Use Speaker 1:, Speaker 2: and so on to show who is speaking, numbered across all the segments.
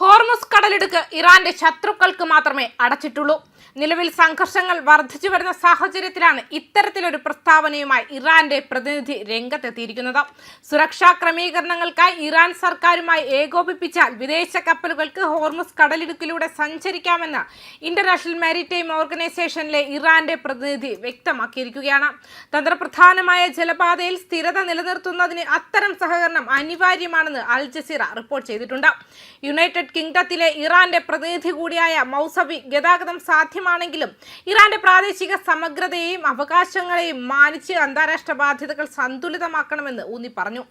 Speaker 1: Hormuz കടലിടുക്ക് ഇറാന്റെ ശത്രുക്കൾക്ക് മാത്രമേ അടച്ചിട്ടുള്ളൂ. നിലവിൽ സംഘർഷങ്ങൾ വർദ്ധിച്ചു വരുന്ന സാഹചര്യത്തിലാണ് ഇത്തരത്തിലൊരു പ്രസ്താവനയുമായി ഇറാന്റെ പ്രതിനിധി രംഗത്തെത്തിയിരിക്കുന്നത്. സുരക്ഷാ ക്രമീകരണങ്ങൾക്കായി ഇറാൻ സർക്കാരുമായി ഏകോപിപ്പിച്ചാൽ വിദേശ കപ്പലുകൾക്ക് ഹോർമുസ് കടലിടുക്കിലൂടെ സഞ്ചരിക്കാമെന്ന് ഇന്റർനാഷണൽ മാരിടൈം ഓർഗനൈസേഷനിലെ ഇറാന്റെ പ്രതിനിധി വ്യക്തമാക്കിയിരിക്കുകയാണ്. തന്ത്രപ്രധാനമായ ജലപാതയിൽ സ്ഥിരത നിലനിർത്തുന്നതിന് അത്തരം സഹകരണം അനിവാര്യമാണെന്ന് അൽ ജസീറ റിപ്പോർട്ട് ചെയ്തിട്ടുണ്ട്. യുണൈറ്റഡ് കിങ്ഡത്തിലെ ഇറാന്റെ പ്രതിനിധി കൂടിയായ മൗസവി ഗതാഗതം സാധ്യമാണെങ്കിലും ഇറാന്റെ പ്രാദേശിക സമഗ്രതയെയും അവകാശങ്ങളെയും മാനിച്ച് അന്താരാഷ്ട്ര ബാധ്യതകൾ സന്തുലിതമാക്കണമെന്ന് ഊന്നി പറഞ്ഞു.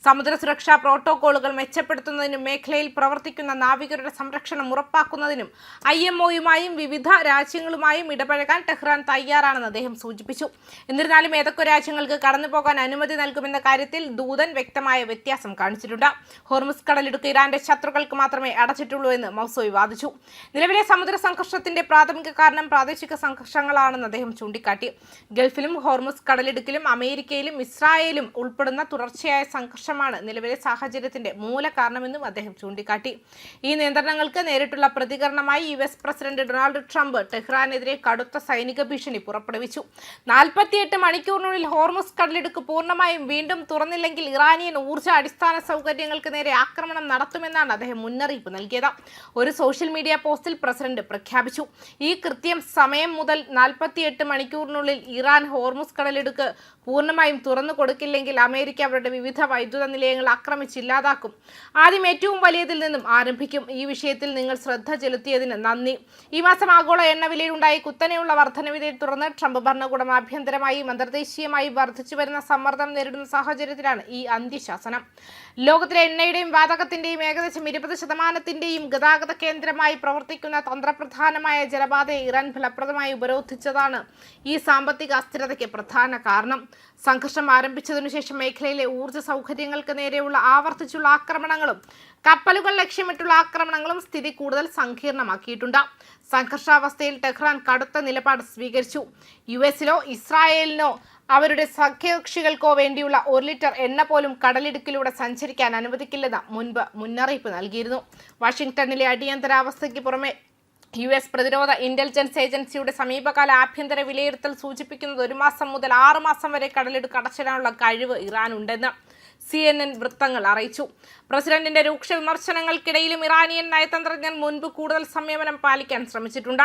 Speaker 1: സമുദ്ര സുരക്ഷാ പ്രോട്ടോകോളുകൾ മെച്ചപ്പെടുത്തുന്നതിനും മേഖലയിൽ പ്രവർത്തിക്കുന്ന നാവികരുടെ സംരക്ഷണം ഉറപ്പാക്കുന്നതിനും IMOയുമായും വിവിധ രാജ്യങ്ങളുമായും ഇടപഴകാൻ ടെഹ്റാൻ തയ്യാറാണെന്ന് അദ്ദേഹം സൂചിപ്പിച്ചു. എന്നിരുന്നാലും ഏതൊക്കെ രാജ്യങ്ങൾക്ക് കടന്നുപോകാൻ അനുമതി നൽകുമെന്ന കാര്യത്തിൽ ദൂതൻ വ്യക്തമായ വ്യത്യാസം കാണിച്ചിട്ടുണ്ട്. ഹോർമുസ് കടലിടുക്ക് ഇറാന്റെ ശത്രുക്കൾക്ക് മാത്രമേ അടച്ചിട്ടുള്ളൂ എന്ന് മൗസവി വാദിച്ചു. നിലവിലെ സമുദ്ര സംഘർഷത്തിന്റെ പ്രാഥമിക കാരണം പ്രാദേശിക സംഘർഷങ്ങളാണെന്ന് അദ്ദേഹം ചൂണ്ടിക്കാട്ടി. ഗൾഫിലും ഹോർമുസ് കടലിടുക്കിലും അമേരിക്കയിലും ഇസ്രായേലും ഉൾപ്പെടുന്ന തുടർച്ചയായ സംഘർഷമാണ് നിലവിലെ സാഹചര്യത്തിന്റെ മൂല കാരണമെന്നും അദ്ദേഹം ചൂണ്ടിക്കാട്ടി. ഈ നിയന്ത്രണങ്ങൾക്ക് നേരിട്ടുള്ള പ്രതികരണമായി US പ്രസിഡന്റ് ഡൊണാൾഡ് ട്രംപ് ടെഹ്റാനെതിരെ കടുത്ത സൈനിക ഭീഷണി പുറപ്പെടുവിച്ചു. 48 മണിക്കൂറിനുള്ളിൽ ഹോർമുസ് കടലിടുക്ക് പൂർണ്ണമായും വീണ്ടും തുറന്നില്ലെങ്കിൽ ഇറാനിയൻ ഊർജ്ജ അടിസ്ഥാന സൗകര്യങ്ങൾക്ക് നേരെ ആക്രമണം നടത്തുമെന്നാണ് അദ്ദേഹം മുന്നറിയിപ്പ് നൽകിയത്. ഒരു സോഷ്യൽ മീഡിയ പോസ്റ്റിൽ പ്രസിഡന്റ് പ്രഖ്യാപിച്ചു. ഈ കൃത്യം സമയം മുതൽ 48 മണിക്കൂറിനുള്ളിൽ ഇറാൻ ഹോർമുസ് കടലിടുക്ക് പൂർണ്ണമായും തുറന്നു കൊടുക്കില്ലെങ്കിൽ അമേരിക്ക അവരുടെ വിവിധ വൈദ്യുത നിലയങ്ങൾ ആക്രമിച്ചില്ലാതാക്കും. ആദ്യം ഏറ്റവും വലിയതിൽ നിന്നും ആരംഭിക്കും. ഈ വിഷയത്തിൽ നിങ്ങൾ ശ്രദ്ധ ചെലുത്തിയതിന് നന്ദി. ഈ മാസം ആഗോള എണ്ണവിലയിലുണ്ടായി കുത്തനെയുള്ള വർധനവിനെ തുടർന്ന് ട്രംപ് ഭരണകൂടം ആഭ്യന്തരമായും അന്തർദേശീയമായും വർദ്ധിച്ചു വരുന്ന സമ്മർദ്ദം നേരിടുന്ന സാഹചര്യത്തിലാണ് ഈ അന്ത്യശാസനം. ലോകത്തിലെ എണ്ണയുടെയും വാതകത്തിന്റെയും ഏകദേശം 20% ഗതാഗത കേന്ദ്രമായി പ്രവർത്തിക്കുന്ന തന്ത്രപ്രധാനമായ ജലപാതയെ ഇറാൻ ഫലപ്രദമായി ഉപരോധിച്ചതാണ് ഈ സാമ്പത്തിക അസ്ഥിരതയ്ക്ക് പ്രധാന കാരണം. സംഘർഷം ആരംഭിച്ചതിനു ശേഷം മേഖലയിലെ ഊർജ്ജ സൗകര്യങ്ങൾക്ക് നേരെയുള്ള ആവർത്തിച്ചുള്ള ആക്രമണങ്ങളും കപ്പലുകൾ ലക്ഷ്യമിട്ടുള്ള ആക്രമണങ്ങളും സ്ഥിതി കൂടുതൽ സങ്കീർണമാക്കിയിട്ടുണ്ട്. സംഘർഷാവസ്ഥയിൽ ടെഹ്റാൻ കടുത്ത നിലപാട് സ്വീകരിച്ചു. USലോ ഇസ്രായേലിനോ അവരുടെ സഖ്യകക്ഷികൾക്കോ വേണ്ടിയുള്ള 1 ലിറ്റർ എണ്ണ പോലും കടലിടുക്കിലൂടെ സഞ്ചരിക്കാൻ അനുവദിക്കില്ലെന്ന് മുൻപ് മുന്നറിയിപ്പ് നൽകിയിരുന്നു. വാഷിംഗ്ടണിലെ അടിയന്തരാവസ്ഥയ്ക്ക് പുറമെ US പ്രതിരോധ ഇന്റലിജൻസ് ഏജൻസിയുടെ സമീപകാല ആഭ്യന്തര വിലയിരുത്തൽ സൂചിപ്പിക്കുന്നത് 1 മാസം മുതൽ 6 മാസം വരെ കടലിടുക്ക് അടച്ചിടാനുള്ള കഴിവ് ഇറാനുണ്ടെന്ന് CNN വൃത്തങ്ങൾ അറിയിച്ചു. പ്രസിഡന്റിന്റെ രൂക്ഷ വിമർശനങ്ങൾക്കിടയിലും ഇറാനിയൻ നയതന്ത്രജ്ഞർ മുൻപ് കൂടുതൽ സംയമനം പാലിക്കാൻ ശ്രമിച്ചിട്ടുണ്ട്.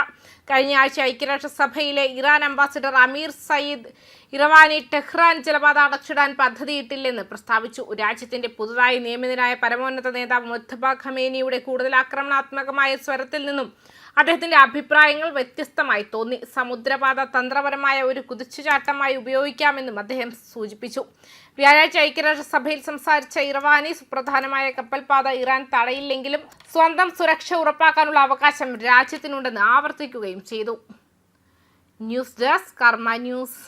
Speaker 1: കഴിഞ്ഞ ആഴ്ച ഐക്യരാഷ്ട്രസഭയിലെ Iran ambassador Amir Saeid Iravani Tehran ജലപാത അടച്ചിടാൻ പദ്ധതിയിട്ടില്ലെന്ന് പ്രസ്താവിച്ചു. രാജ്യത്തിന്റെ പുതുതായി നിയമിതനായ പരമോന്നത നേതാവ് മുജ്തബ ഖമേനിയുടെ കൂടുതൽ ആക്രമണാത്മകമായ സ്വരത്തിൽ നിന്നും അദ്ദേഹത്തിന്റെ അഭിപ്രായങ്ങൾ വ്യത്യസ്തമായി തോന്നി. സമുദ്രപാത തന്ത്രപരമായ ഒരു കുതിച്ചുചാട്ടമായി ഉപയോഗിക്കാമെന്നും അദ്ദേഹം സൂചിപ്പിച്ചു. വ്യാഴാഴ്ച ഐക്യരാഷ്ട്രസഭയിൽ സംസാരിച്ച ഇറവാനി സുപ്രധാനമായ കപ്പൽപാത ഇറാൻ തടയില്ലെങ്കിലും സ്വന്തം സുരക്ഷ ഉറപ്പാക്കാനുള്ള അവകാശം രാജ്യത്തിനുണ്ടെന്ന് ആവർത്തിക്കുകയും ചെയ്തു. ന്യൂസ് ഡെസ്ക് കർമ്മ ന്യൂസ്.